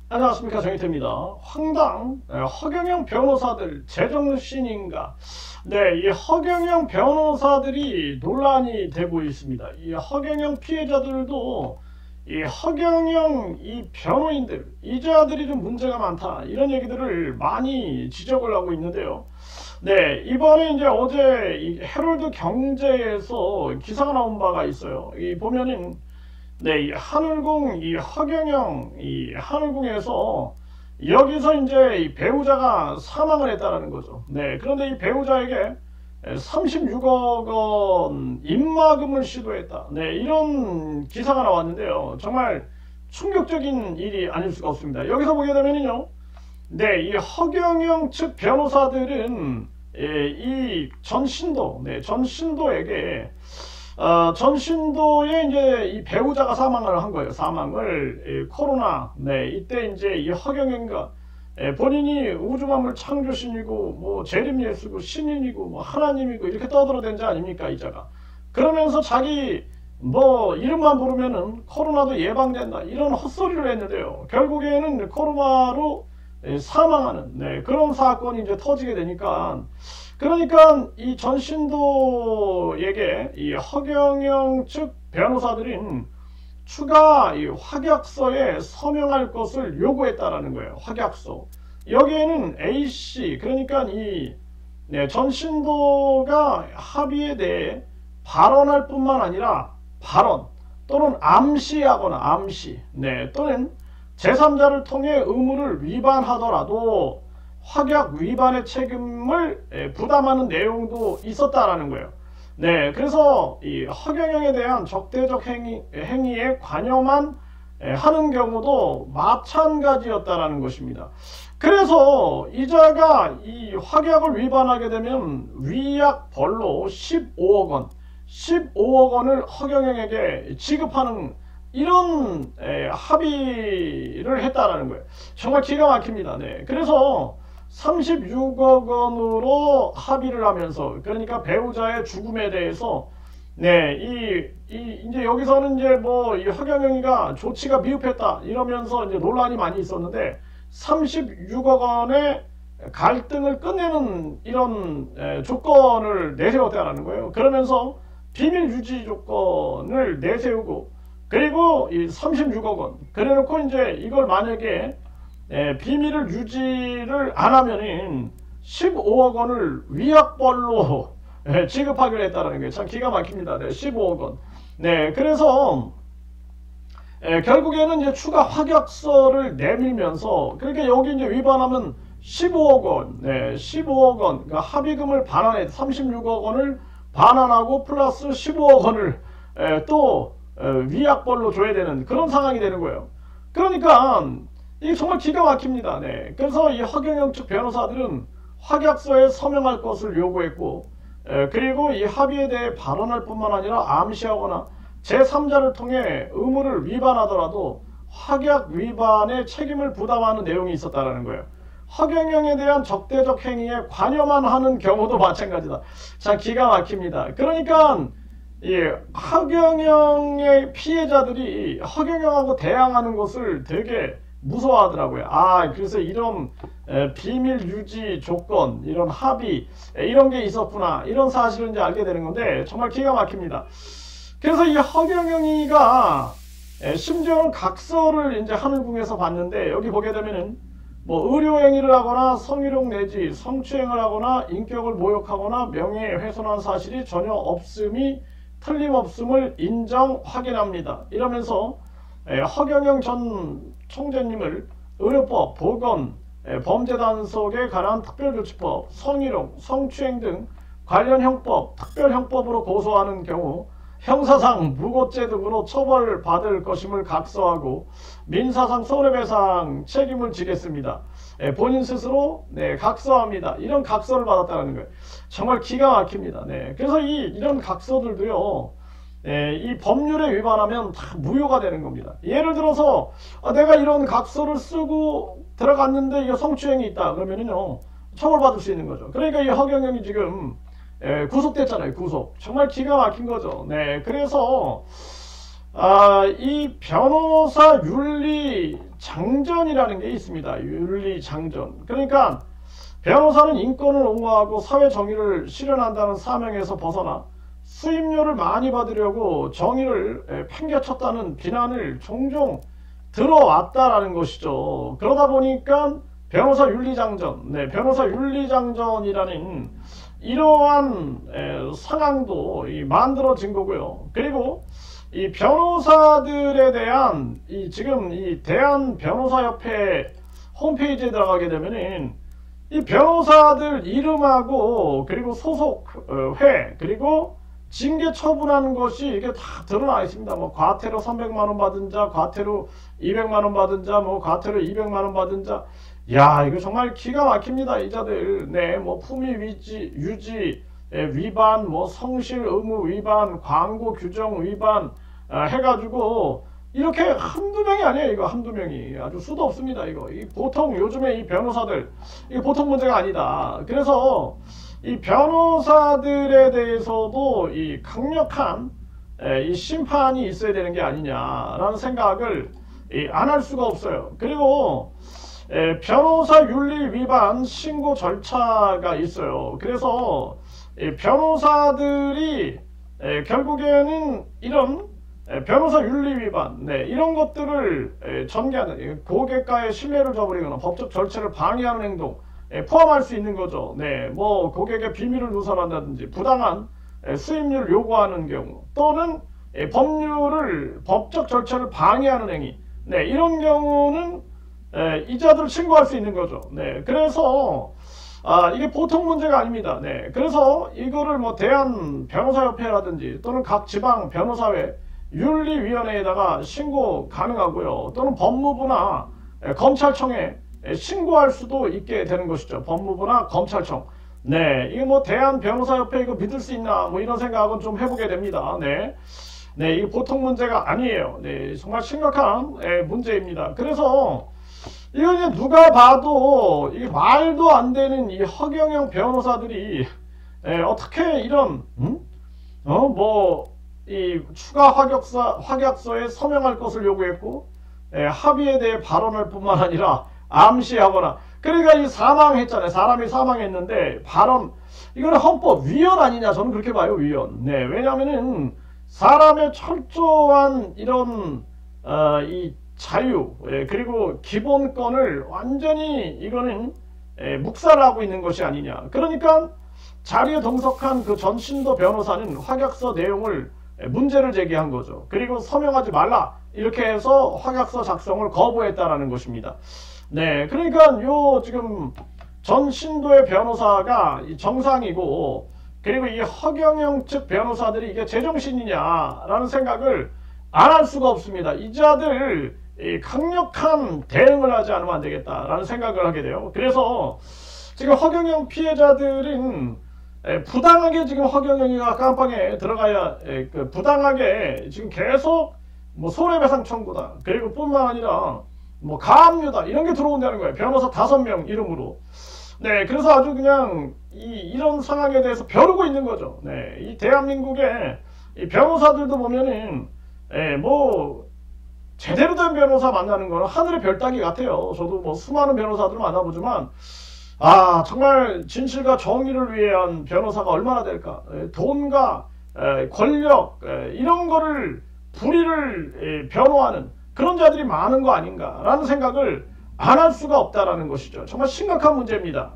안녕하십니까, 정희태입니다. 황당 허경영 변호사들 제정신인가? 네, 이 허경영 변호사들이 논란이 되고 있습니다. 이 허경영 피해자들도 이 허경영 이 변호인들 이자들이 좀 문제가 많다, 이런 얘기들을 많이 지적을 하고 있는데요. 네, 이번에 이제 어제 이 헤럴드 경제에서 기사가 나온 바가 있어요. 이 보면은 네, 이 하늘궁 이 허경영 이 하늘궁에서 여기서 이제 이 배우자가 사망을 했다라는 거죠. 네, 그런데 이 배우자에게 36억 원 입마금을 시도했다. 네, 이런 기사가 나왔는데요. 정말 충격적인 일이 아닐 수가 없습니다. 여기서 보게 되면요, 네, 이 허경영 측 변호사들은 이 전신도, 네, 전신도에게 전신도에 이제 이 배우자가 사망을 한 거예요. 사망을 코로나, 네, 이때 이제 이 허경영과 본인이 우주만물 창조신이고 뭐 재림예수고 신인이고 뭐 하나님이고 이렇게 떠들어댄 자 아닙니까, 이자가. 그러면서 자기 뭐 이름만 부르면은 코로나도 예방된다, 이런 헛소리를 했는데요. 결국에는 코로나로 사망하는, 네, 그런 사건이 이제 터지게 되니까, 그러니까 이 전신도에게 이 허경영 측 변호사들은 추가 이 확약서에 서명할 것을 요구했다라는 거예요. 확약서. 여기에는 A씨, 그러니까 이 네, 전신도가 합의에 대해 발언할 뿐만 아니라 발언 또는 암시하거나 암시, 네, 또는 제3자를 통해 의무를 위반하더라도 확약 위반의 책임을 부담하는 내용도 있었다라는 거예요. 네, 그래서 이 허경영에 대한 적대적 행위에 관여만 하는 경우도 마찬가지였다라는 것입니다. 그래서 이자가 이 확약을 위반하게 되면 위약벌로 15억 원, 15억 원을 허경영에게 지급하는 이런 합의를 했다라는 거예요. 정말 기가 막힙니다. 네, 그래서 36억 원으로 합의를 하면서, 그러니까 배우자의 죽음에 대해서 네, 이제 여기서는 이제 뭐 이 허경영이가 조치가 미흡했다 이러면서 이제 논란이 많이 있었는데, 36억 원의 갈등을 끝내는 이런 조건을 내세웠다라는 거예요. 그러면서 비밀 유지 조건을 내세우고, 그리고 이 36억 원 그래놓고 이제 이걸 만약에 비밀을 유지를 안 하면은 15억 원을 위약벌로 지급하기로 했다는 게 참 기가 막힙니다. 네, 15억 원. 네, 그래서 결국에는 이제 추가 확약서를 내밀면서, 그러니까 여기 이제 위반하면 15억 원, 네, 15억 원, 그러니까 합의금을 반환해 36억 원을 반환하고 플러스 15억 원을 또 위약벌로 줘야 되는 그런 상황이 되는 거예요. 그러니까 이게 정말 기가 막힙니다. 네. 그래서 이 허경영 측 변호사들은 확약서에 서명할 것을 요구했고, 그리고 이 합의에 대해 발언할 뿐만 아니라 암시하거나 제3자를 통해 의무를 위반하더라도 확약 위반의 책임을 부담하는 내용이 있었다는 거예요. 허경영에 대한 적대적 행위에 관여만 하는 경우도 마찬가지다. 참 기가 막힙니다. 그러니까 이 허경영의 피해자들이 허경영하고 대항하는 것을 되게 무서워하더라고요. 그래서 이런 비밀 유지 조건, 이런 합의, 이런 게 있었구나, 이런 사실을 이제 알게 되는 건데, 정말 기가 막힙니다. 그래서 이 허경영이가 심지어는 각서를 이제 하늘궁에서 봤는데, 여기 보게 되면은 뭐 의료행위를 하거나 성희롱 내지 성추행을 하거나 인격을 모욕하거나 명예훼손한 사실이 전혀 없음이 틀림없음을 인정 확인합니다, 이러면서 허경영 전 총재님을 의료법, 보건, 범죄단속에 관한 특별조치법, 성희롱, 성추행 등 관련 형법, 특별형법으로 고소하는 경우 형사상 무고죄 등으로 처벌받을 것임을 각서하고 민사상 손해배상 책임을 지겠습니다. 본인 스스로 각서합니다. 이런 각서를 받았다는 거예요. 정말 기가 막힙니다. 네, 그래서 이런 각서들도요, 이 법률에 위반하면 다 무효가 되는 겁니다. 예를 들어서 내가 이런 각서를 쓰고 들어갔는데 이게 성추행이 있다 그러면은요, 처벌받을 수 있는 거죠. 그러니까 이 허경영이 지금 구속됐잖아요. 구속. 정말 기가 막힌 거죠. 네, 그래서 이 변호사 윤리 장전이라는 게 있습니다. 윤리장전. 그러니까 변호사는 인권을 옹호하고 사회 정의를 실현한다는 사명에서 벗어나 수임료를 많이 받으려고 정의를 팽개쳤다는 비난을 종종 들어왔다라는 것이죠. 그러다 보니까 변호사 윤리장전, 변호사 윤리장전이라는 이러한 상황도 만들어진 거고요. 그리고 이 변호사들에 대한 지금 이 대한변호사협회 홈페이지에 들어가게 되면은 이 변호사들 이름하고 그리고 소속회 그리고 징계 처분하는 것이 이게 다 드러나 있습니다. 뭐 과태료 300만원 받은 자, 과태료 200만원 받은 자, 뭐 과태료 200만원 받은 자. 야, 이거 정말 기가 막힙니다. 이자들. 뭐 품위 유지 위반, 뭐 성실 의무 위반, 광고 규정 위반 해가지고 이렇게 한두 명이 아니에요. 이거 한두 명이 아주 수도 없습니다. 이거 보통 요즘에 이 변호사들 이게 보통 문제가 아니다. 그래서 이 변호사들에 대해서도 이 강력한 이 심판이 있어야 되는 게 아니냐라는 생각을 안 할 수가 없어요. 그리고 변호사 윤리 위반 신고 절차가 있어요. 그래서 변호사들이 결국에는 이런 변호사 윤리 위반 이런 것들을 전개하는 고객과의 신뢰를 저버리거나 법적 절차를 방해하는 행동 포함할 수 있는 거죠. 뭐 고객의 비밀을 누설한다든지 부당한 수임료를 요구하는 경우 또는 법적 절차를 방해하는 행위 이런 경우는 이자들을 신고할 수 있는 거죠. 그래서 이게 보통 문제가 아닙니다. 그래서 이거를 뭐 대한변호사협회라든지 또는 각 지방 변호사회 윤리위원회에다가 신고 가능하고요. 또는 법무부나 검찰청에 신고할 수도 있게 되는 것이죠. 법무부나 검찰청. 이게 뭐 대한변호사협회 이거 믿을 수 있나 뭐 이런 생각은 좀 해보게 됩니다. 이게 보통 문제가 아니에요. 정말 심각한 문제입니다. 그래서 이거 이제 누가 봐도 이게 말도 안 되는 이 허경영 변호사들이 어떻게 이런 이 추가 확약서에 서명할 것을 요구했고 합의에 대해 발언할 뿐만 아니라 암시하거나 그러니까 이 사망했잖아요. 사람이 사망했는데 발언 이거는 헌법 위헌 아니냐 저는 그렇게 봐요. 위헌. 왜냐하면은 사람의 철저한 이런 이 자유 그리고 기본권을 완전히 이거는 묵살하고 있는 것이 아니냐. 그러니까 자리에 동석한 그 전신도 변호사는 확약서 내용을 문제를 제기한 거죠. 그리고 서명하지 말라 이렇게 해서 확약서 작성을 거부했다라는 것입니다. 그러니까 요 지금 전신도의 변호사가 정상이고 그리고 이 허경영 측 변호사들이 이게 제정신이냐라는 생각을 안 할 수가 없습니다. 이자들 강력한 대응을 하지 않으면 안 되겠다라는 생각을 하게 돼요. 그래서 지금 허경영 피해자들은 부당하게 지금 허경영이가 깜빵에 들어가야 부당하게 지금 계속 뭐 손해배상 청구다. 그리고 뿐만 아니라 뭐 가압류다. 이런 게 들어온다는 거예요. 변호사 5명 이름으로. 그래서 아주 그냥 이런 상황에 대해서 벼르고 있는 거죠. 이 대한민국의 이 변호사들도 보면은 뭐 제대로 된 변호사 만나는 거는 하늘의 별 따기 같아요. 저도 뭐 수많은 변호사들을 만나보지만 정말 진실과 정의를 위한 변호사가 얼마나 될까. 돈과 권력 이런 거를 불의를 변호하는 그런 자들이 많은 거 아닌가라는 생각을 안 할 수가 없다라는 것이죠. 정말 심각한 문제입니다.